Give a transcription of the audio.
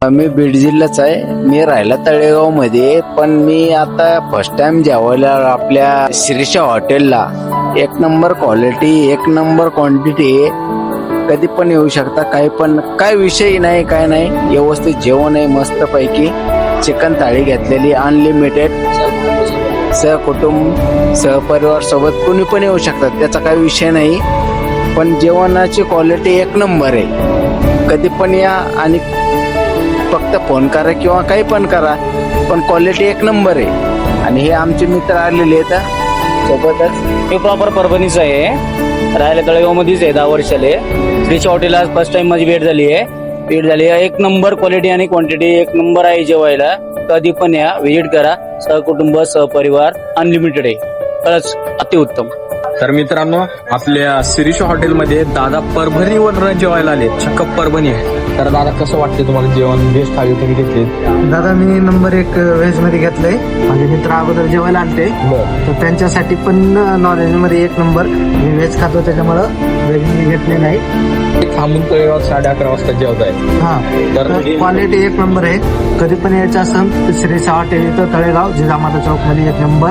मी बीड जिल्ह्याचा आहे. मी राहिला तळेगाव मध्ये, पण मी आता फर्स्ट टाइम जेवायला आपल्या शिरीषा हॉटेलला एक नंबर क्वालिटी, एक नंबर क्वांटिटी. कधी पण येऊ शकता, काय विषय नाही, काय नाही. व्यवस्थित जेवण आहे, मस्त पैकी चिकन थाळी घेतलेली अनलिमिटेड. सहकुटुंब सहपरिवार सोबत कोणी पण येऊ शकतात, त्याचा काही विषय नाही. पण जेवणाची क्वालिटी एक नंबर आहे. कधी पण या आणि फक्त फोन करा किंवा काही पण करा, पण क्वालिटी एक नंबर आहे. आणि हे आमचे मित्र आलेले आहेत सोबतच. मी प्रॉपर परभणीचा आहे, राहायला तळेगाव मध्येच आहे 10 वर्षाले. श्रीच्या हॉटेलला फर्स्ट टाइम माझी भेट झाली आहे. एक नंबर क्वालिटी आणि क्वांटिटी एक नंबर आहे. जेवायला कधी पण या, व्हिजिट करा. सहकुटुंब सहपरिवार अनलिमिटेड आहे, खरंच अतिउत्तम. तर मित्रांनो, आपल्या शिरीष हॉटेलमध्ये दादा परभणीवरून जेवायला आले, चक्क परभणी आहे. तर दादा, कसं वाटते तुम्हाला जेवण? व्हेज थाळी तुम्ही घेतली दादा, मी नंबर 1 व्हेज मध्ये घेतलंय. माझे मित्र अगोदर जेवायला आणते, तर त्यांच्यासाठी पण नॉनव्हेज मध्ये एक नंबर. मी व्हेज खातो, त्याच्यामुळं व्हेज मी घेतले नाही. थांबून तळेगाव 11:30 वाजता जेवत आहे. हा, तर क्वालिटी एक नंबर आहे. कधी पण यायचं असेल तर श्रीषा हॉटेल इथं तळेगाव जिजामाता चौक मध्ये एक नंबर.